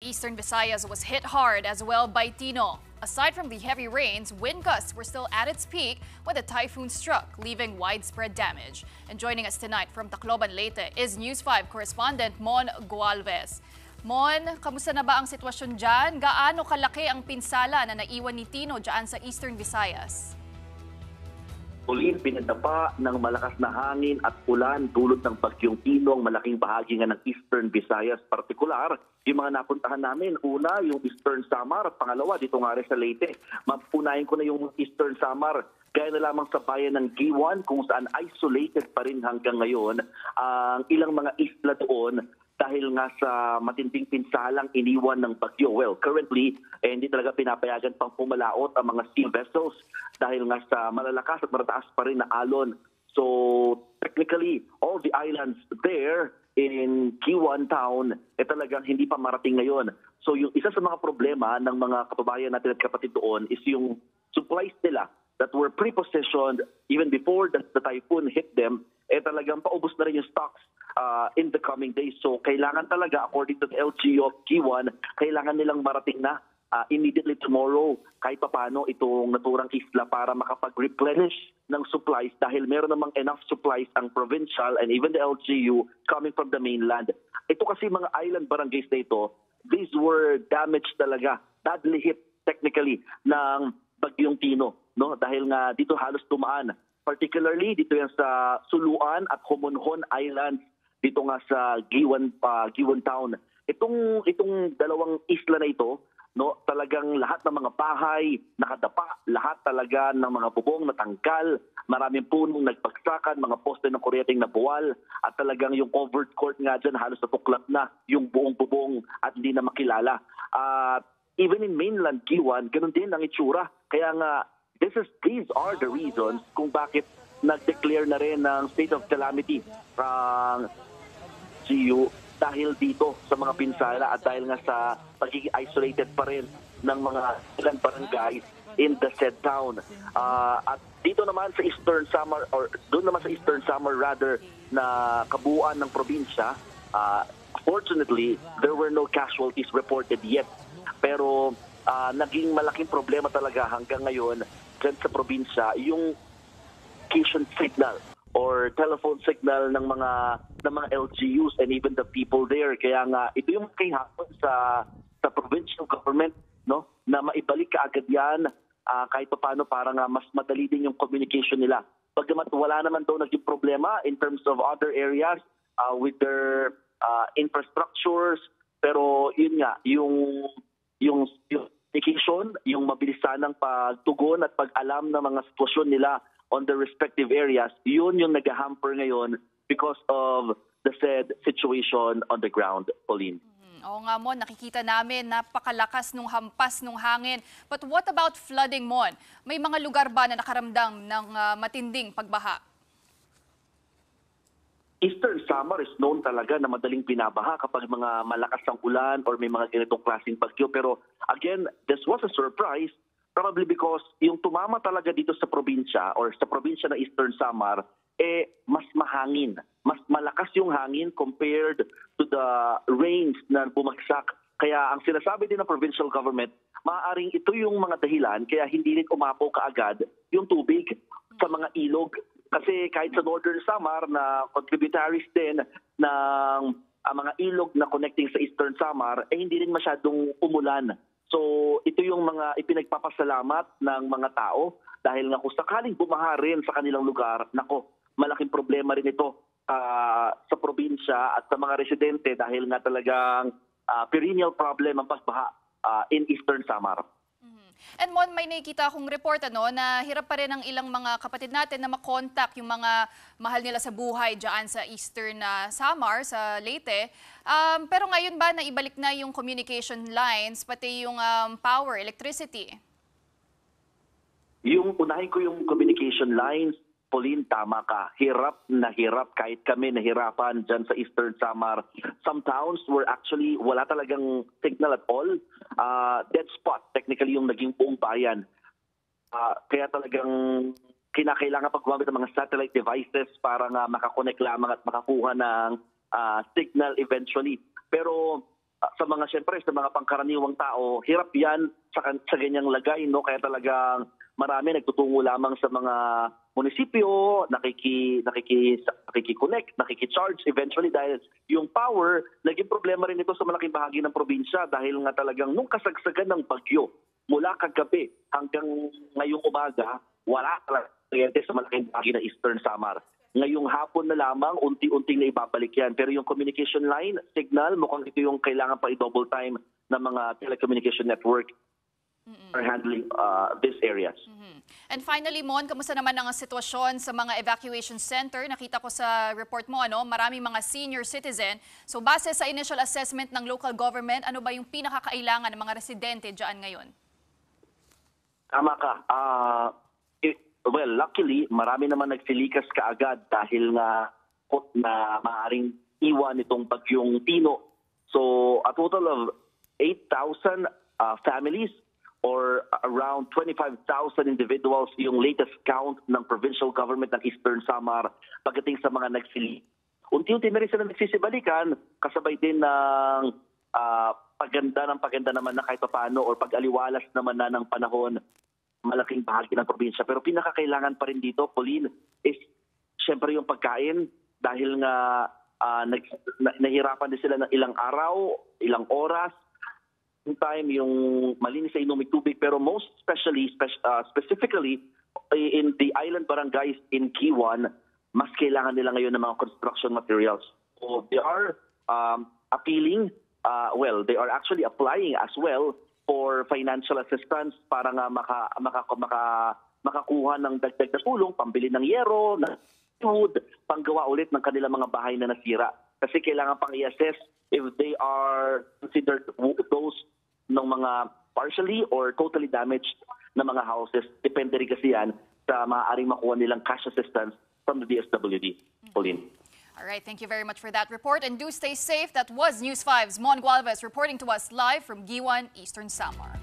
Eastern Visayas was hit hard as well by Tino. Aside from the heavy rains, wind gusts were still at its peak when the typhoon struck, leaving widespread damage. And joining us tonight from Tacloban, Leyte is News 5 correspondent Mon Gualvez. Mon, kamusta na ba ang sitwasyon dyan? Gaano kalaki ang pinsala na naiwan ni Tino dyan sa Eastern Visayas? Pauline, pinadapa ng malakas na hangin at ulan dulot ng bagyong Tino ang malaking bahagi nga ng Eastern Visayas. Partikular, yung mga napuntahan namin, una yung Eastern Samar at pangalawa dito nga rin sa Leyte. Mapunahin ko na yung Eastern Samar. Gaya na lamang sa bayan ng Giwan kung saan isolated pa rin hanggang ngayon ang ilang mga isla doon dahil nga sa matinding pinsalang iniwan ng bagyo. Well, currently, hindi talaga pinapayagan pang pumalaot ang mga sea vessels dahil nga sa malalakas at marataas pa rin na alon. So, technically, all the islands there in Giwan Town, talagang hindi pa marating ngayon. So, yung isa sa mga problema ng mga kababayan natin at kapatid doon is yung supplies nila that were pre-positioned even before the typhoon hit them, talagang paubos na rin yung stocks in the coming days. So kailangan talaga, according to the LGU of Giwan, kailangan nilang marating na immediately tomorrow kahit paano itong naturang isla para makapag-replenish ng supplies dahil meron namang enough supplies ang provincial and even the LGU coming from the mainland. Ito kasi mga island barangays na ito, these were damaged talaga, badly hit technically ng bagyong Tino, no? Dahil nga dito halos tumaan. Particularly dito yan sa Suluan at Homonhon Islands, dito nga sa Giwan Town. Itong dalawang isla na ito, no, talagang lahat ng mga bahay nakadapa, lahat talaga ng mga bubong natanggal, maraming punong nagpagsakan, mga poste ng kuryenteng nabuwal, at talagang yung covered court nga dyan halos natuklap na yung buong bubong at hindi na makilala. Even in mainland Giwan, ganun din ang itsura. Kaya nga, these are the reasons kung bakit nag-declare na rin ng state of calamity from GU dahil dito sa mga pinsala at dahil nga sa pagiging isolated pa rin ng mga ilang barangays in the said town. At dito naman sa Eastern Samar, or doon naman sa Eastern Samar rather, na kabuuan ng probinsya, fortunately, there were no casualties reported yet. Pero naging malaking problema talaga hanggang ngayon dyan sa probinsya yung communication signal or telephone signal ng mga LGUs and even the people there. Kaya nga ito yung kahapon sa provincial government, no, na maibalik kaagad yan kahit paano para nga mas madali din yung communication nila. Bagamat wala naman daw naging problema in terms of other areas with their infrastructures, pero yun nga yung communication, yung mabilisan ng pagtugon at pag-alam ng mga sitwasyon nila on the respective areas, yun yung nag-hamper ngayon because of the said situation on the ground, Pauline. Oo nga, Mon, nakikita namin napakalakas nung hampas nung hangin. But what about flooding, Mon? May mga lugar ba na nakaramdam ng matinding pagbaha? Eastern Samar is known talaga na madaling binabaha kapag mga malakas ang ulan or may mga ganitong klaseng bagyo. Pero again, this was a surprise probably because yung tumama talaga dito sa probinsya or sa probinsya ng Eastern Samar, mas mahangin. Mas malakas yung hangin compared to the rains na bumagsak. Kaya ang sinasabi din ng provincial government, maaaring ito yung mga dahilan kaya hindi rin umapaw kaagad yung tubig sa mga ilog. Kasi kahit sa Northern Samar na contributaries din ng mga ilog na connecting sa Eastern Samar, hindi rin masyadong umulan. So ito yung mga ipinagpapasalamat ng mga tao dahil nga kung sakaling bumaha rin sa kanilang lugar, nako, malaking problema rin ito sa probinsya at sa mga residente dahil nga talagang perennial problem ang pagbaha in Eastern Samar. And Mon, may nakikita akong report na hirap pa rin ang ilang mga kapatid natin na makontak yung mga mahal nila sa buhay dyan sa Eastern Samar, sa Leyte. Pero ngayon ba naibalik na yung communication lines, pati yung power, electricity? Yung unahin ko yung communication lines, Pauline, tama ka. Hirap na hirap kahit kami nahirapan dyan sa Eastern Samar. Some towns were actually wala talagang signal at all. Dead spot, technically yung naging buong bayan. Kaya talagang kinakailangan pag gumamit ng mga satellite devices para nga makakonect lamang at makakuha ng signal eventually. Pero siyempre sa mga pangkaraniwang tao, hirap 'yan sa ganyang lagay, no? Kaya talagang marami nagtutungo lamang sa mga munisipyo, nakiki-connect, nakiki-charge eventually dahil yung power naging problema rin ito sa malaking bahagi ng probinsya dahil nga talagang nung kasagsagan ng bagyo mula kagabi hanggang ngayong umaga, wala talaga kuryente sa malaking bahagi ng Eastern Samar. Ngayong hapon na lamang, unti-unting na ibabalik yan. Pero yung communication line, signal, mukhang ito yung kailangan pa i-double time ng mga telecommunication network are handling these areas. And finally, Mon, kamusta naman ang sitwasyon sa mga evacuation center? Nakita ko sa report mo, maraming mga senior citizen. So base sa initial assessment ng local government, ano ba yung pinakakailangan ng mga residente dyan ngayon? Tama ka. Well, luckily, marami naman nagsilikas kaagad dahil nga na maaaring iwan itong bagyong Tino. So, a total of 8,000 families or around 25,000 individuals yung latest count ng provincial government ng Eastern Samar pagdating sa mga nagsilikas. Unti-unti na rin sila nagsisibalikan, kasabay din ng paganda naman na kahit paano or pag-aliwalas naman na ng panahon malaking bahagi ng probinsya. Pero pinakakailangan pa rin dito, Pauline, is syempre yung pagkain dahil nga nahirapan din sila ng ilang araw, ilang oras, time yung malinis sa inuming tubig. Pero most specifically in the island barangays in Kiwan, mas kailangan nila ngayon ng mga construction materials. So they are appealing, they are actually applying as well for financial assistance para nga makakuha ng dagdag na tulong, pambili ng yero, ng food, panggawa ulit ng kanilang mga bahay na nasira. Kasi kailangan pang i-assess if they are considered those ng mga partially or totally damaged na mga houses. Depende rin kasi yan sa maaaring makuha nilang cash assistance from the DSWD. Pauline. All right, thank you very much for that report. And do stay safe. That was News 5's Mon Gualvez reporting to us live from Giwan, Eastern Samar.